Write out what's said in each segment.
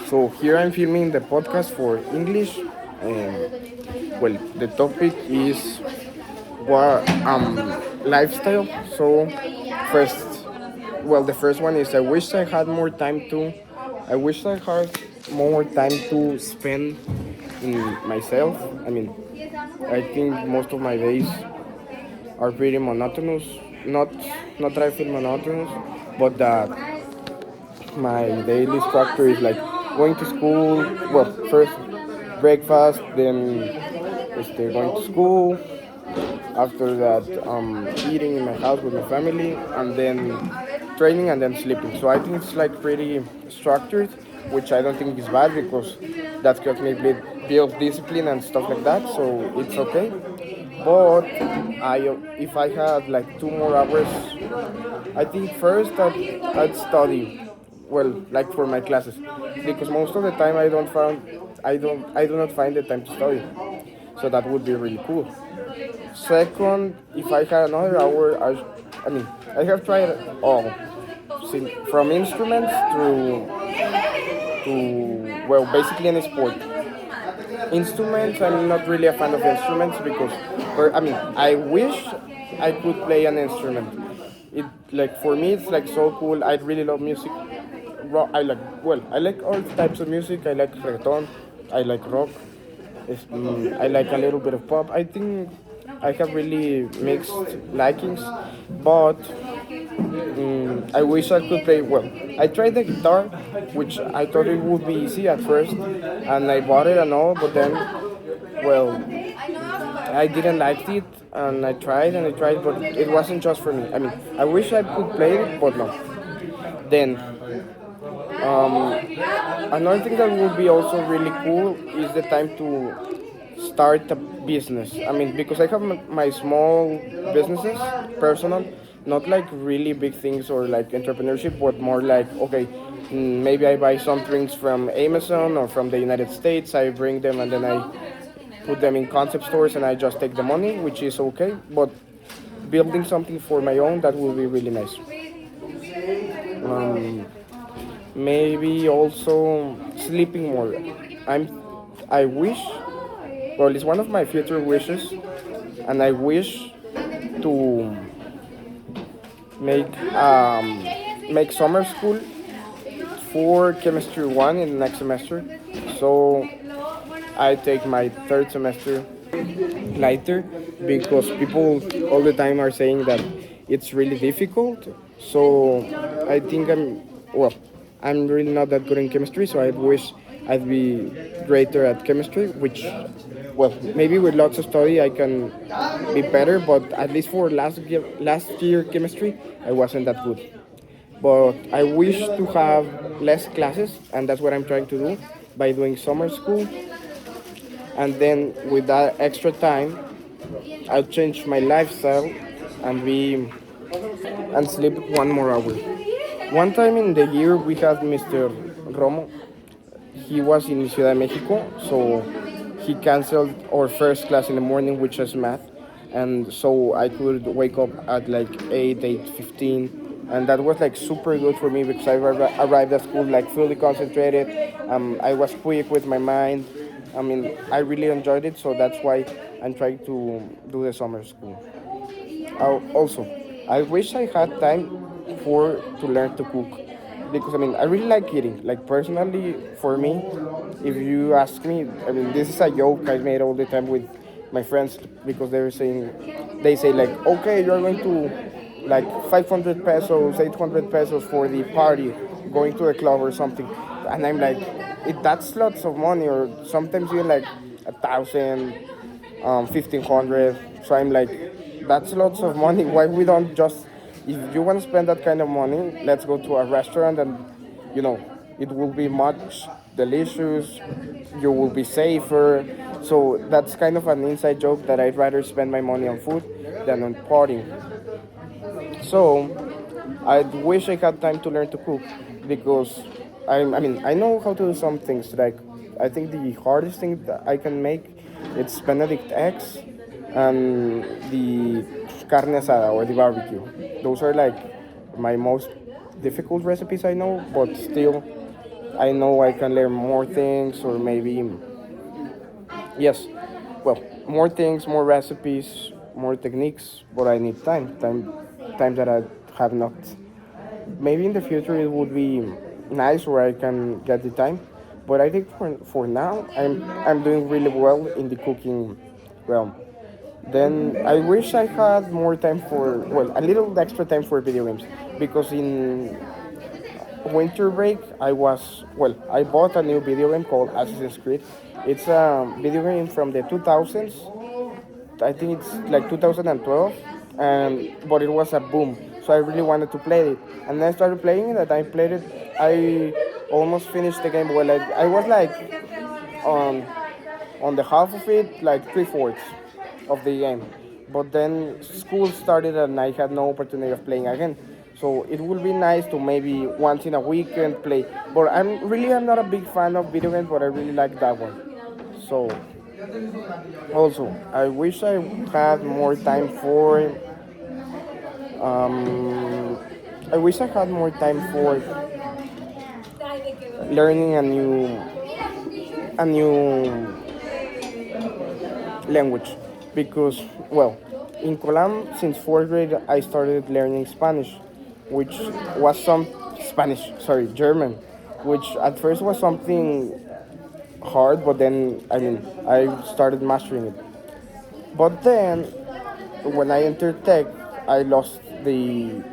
So here I'm filming the podcast for English. Well, the topic is what lifestyle. So first, well, the first one is I wish I had more time to. I wish I had more time to spend in myself. I mean, I think most of my days are pretty monotonous. Not not that I feel monotonous, but that my daily structure is like going to school. Well, first breakfast, then going to school. After that, eating in my house with my family, and then training, and then sleeping. So I think it's like pretty structured, which I don't think is bad because that helps me build discipline and stuff like that. So it's okay. But if I had like 2 more hours, I think first I'd study well, like for my classes, because most of the time I do not find the time to study. So that would be really cool. Second, if I had another hour, I mean, I have tried all, from instruments to well, basically any sport. Instruments, I'm not really a fan of instruments because, I mean, I wish I could play an instrument. It like for me, it's like so cool. I really love music. I like all types of music. I like reggaeton. I like rock. I like a little bit of pop. I think I have really mixed likings, but I wish I could play well. I tried the guitar, which I thought it would be easy at first, and I bought it and all, but then, well, I didn't like it, and I tried, but it wasn't just for me. I mean, I wish I could play it, but no. Then, another thing that would be also really cool is the time to start a business. I mean, because I have my small businesses, personal, not like really big things or like entrepreneurship, but more like, okay, maybe I buy some things from Amazon or from the United States, I bring them and then I put them in concept stores and I just take the money, which is okay, but building something for my own, that would be really nice. Um, Maybe also sleeping more. I'm, I wish, well, it's one of my future wishes, and I wish to make make summer school for chemistry one in the next semester. So I take my third semester lighter because people all the time are saying that it's really difficult. So I think I'm really not that good in chemistry. So I wish I'd be greater at chemistry, which, well, maybe with lots of study I can be better. But at least for last year chemistry, I wasn't that good. But I wish to have less classes, and that's what I'm trying to do by doing summer school. And then with that extra time, I'll change my lifestyle and be and sleep 1 more hour. One time in the year we had Mr. Romo. He was in Ciudad de Mexico, so he canceled our first class in the morning, which is math, and so I could wake up at like 8:15, and that was like super good for me because I arrived at school like fully concentrated. I was quick with my mind. I mean, I really enjoyed it, so that's why I'm trying to do the summer school. Also, I wish I had time to learn to cook because I mean I really like eating. Like personally, for me, if you ask me, I mean this is a joke I made all the time with my friends because they say like, okay, you're going to like 500 pesos, 800 pesos for the party, going to a club or something, and I'm like, that's lots of money, or sometimes even like 1,000, 1,500. So I'm like, that's lots of money. Why we don't just, if you want to spend that kind of money, let's go to a restaurant and, you know, it will be much delicious. You will be safer. So that's kind of an inside joke that I'd rather spend my money on food than on partying. So I wish I had time to learn to cook because I mean I know how to do some things. Like I think the hardest thing that I can make it's Benedict eggs and the carne asada or the barbecue. Those are like my most difficult recipes I know, but still I know I can learn more things, or maybe, yes, well, more things, more recipes, more techniques, but I need time that I have not. Maybe in the future it would be nice where I can get the time, but I think for now I'm doing really well in the cooking realm. Then I wish I had more time for, well, a little extra time for video games, because in winter break I bought a new video game called Assassin's Creed. It's a video game from the 2000s. I think it's like 2012, and but it was a boom. So I really wanted to play it, and then I started playing it. And I played it. I almost finished the game. Well, I was like on on the half of it, like three-fourths of the game. But then school started, and I had no opportunity of playing again. So it would be nice to maybe once in a weekend play. But I'm not a big fan of video games, but I really like that one. So also, I wish I had more time for. Um, I wish I had more time for learning a new language, because, well, in Colam since fourth grade I started learning Spanish, which was some Spanish, sorry, German, which at first was something hard, but then I started mastering it. But then when I entered tech, I lost the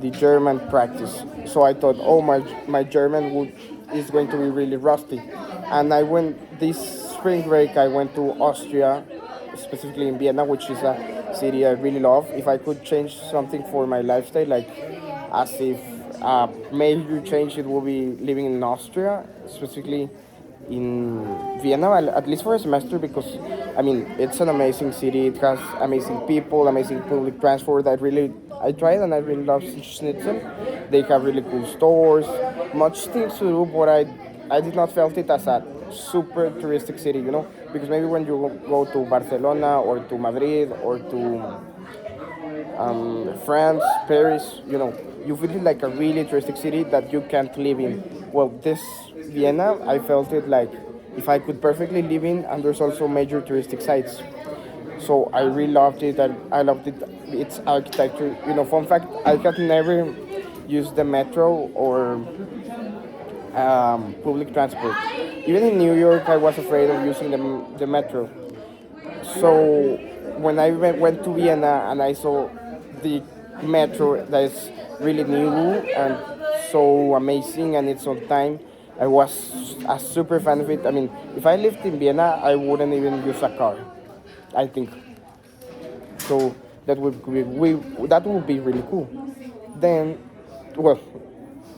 German practice. So I thought, oh, my German is going to be really rusty. And I went this spring break. I went to Austria, specifically in Vienna, which is a city I really love. If I could change something for my lifestyle, like as if a major change, it would be living in Austria, specifically in Vienna, at least for a semester, because it's an amazing city. It has amazing people, amazing public transport. I tried and I really love Schnitzel. They have really cool stores, much things to do, but I did not felt it as a super touristic city, because maybe when you go to Barcelona or to Madrid or to France, Paris, you feel it like a really touristic city that you can't live in. Well, this Vienna, I felt it like if I could perfectly live in, and there's also major touristic sites. So I really loved it. I loved it, its architecture. Fun fact, I had never used the metro or public transport. Even in New York, I was afraid of using the metro. So when I went to Vienna and I saw the metro that is really new and so amazing and it's on time, I was a super fan of it. If I lived in Vienna, I wouldn't even use a car, I think. So that would be really cool. Then, well,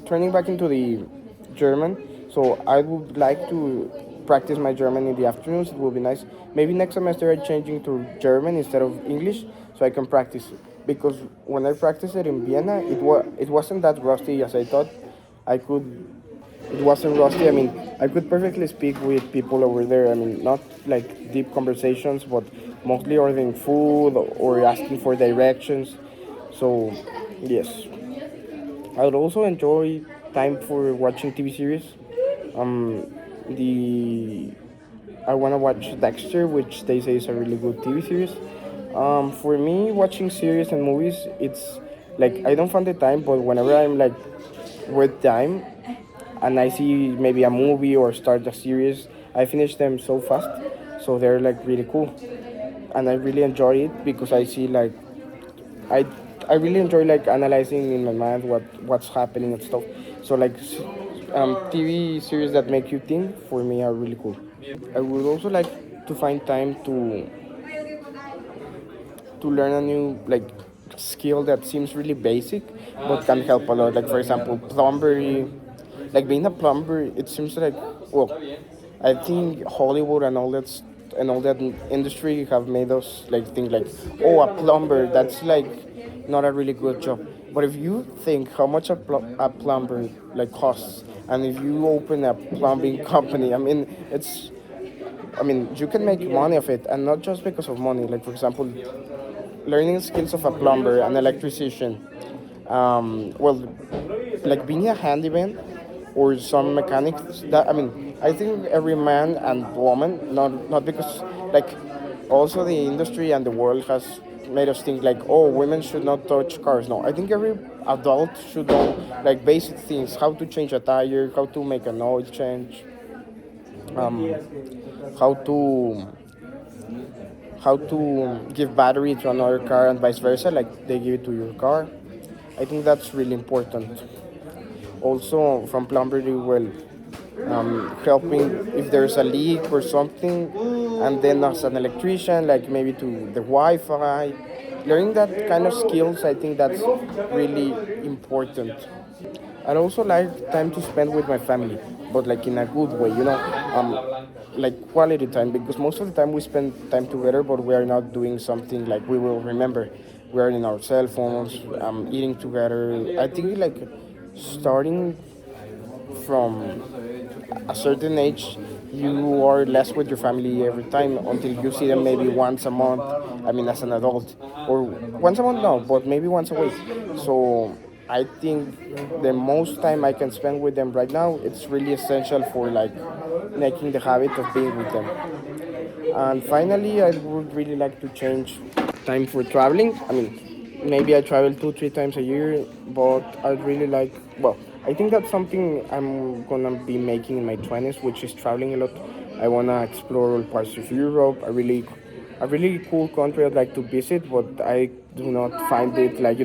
turning back into the German, so I would like to practice my German in the afternoons. It would be nice. Maybe next semester I'm changing to German instead of English, so I can practice it. Because when I practiced it in Vienna, it wasn't that rusty as I thought. I could. It wasn't rusty. I could perfectly speak with people over there. Not like deep conversations, but mostly ordering food or asking for directions. So, yes. I would also enjoy time for watching TV series. Um, the I want to watch Dexter, which they say is a really good TV series. For me, watching series and movies, it's like I don't find the time, but whenever I'm like with time and I see maybe a movie or start a series, I finish them so fast. So they're like really cool, and I really enjoy it because I see like I I really enjoy like analyzing in my mind what's happening and stuff. So like TV series that make you think for me are really cool. I would also like to find time to learn a new like skill that seems really basic but can help a lot. Like for example, plumbery. Like being a plumber, it seems like well, I think Hollywood and all that industry have made us like think like, oh, a plumber, that's like not a really good job. But if you think how much a plumber like costs, and if you open a plumbing company, you can make money of it, and not just because of money. Like for example, learning skills of a plumber, an electrician, well, like being a handyman. or some mechanics that, I mean, I think every man and woman, not because like also the industry and the world has made us think like, oh, women should not touch cars. No, I think every adult should know like basic things: how to change a tire, how to make an oil change, um, how to give battery to another car and vice versa, like they give it to your car. I think that's really important. Also, from plumbery, well, helping if there's a leak or something, and then as an electrician, like maybe to the Wi-Fi, learning that kind of skills, I think that's really important. I'd also like time to spend with my family, but like in a good way, like quality time, because most of the time we spend time together, but we are not doing something like we will remember. We are in our cell phones, eating together. I think like starting from a certain age, you are less with your family every time until you see them maybe once a month. I mean, as an adult, or once a month, no, but maybe once a week. So I think the most time I can spend with them right now, it's really essential for like making the habit of being with them. And finally, I would really like to change time for traveling. I mean, maybe I travel 2, 3 times a year, but I'd really like, well, I think that's something I'm gonna be making in my 20s, which is traveling a lot. I wanna explore all parts of Europe. A really cool country I'd like to visit, but I do not find it like,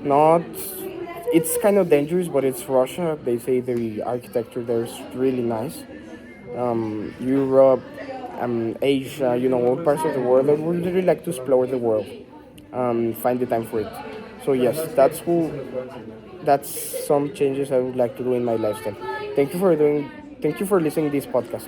not. It's kind of dangerous, but it's Russia. They say the architecture there is really nice. Europe, Asia, all parts of the world. I would really like to explore the world, find the time for it. So yes, that's some changes I would like to do in my lifestyle. Thank you for listening to this podcast.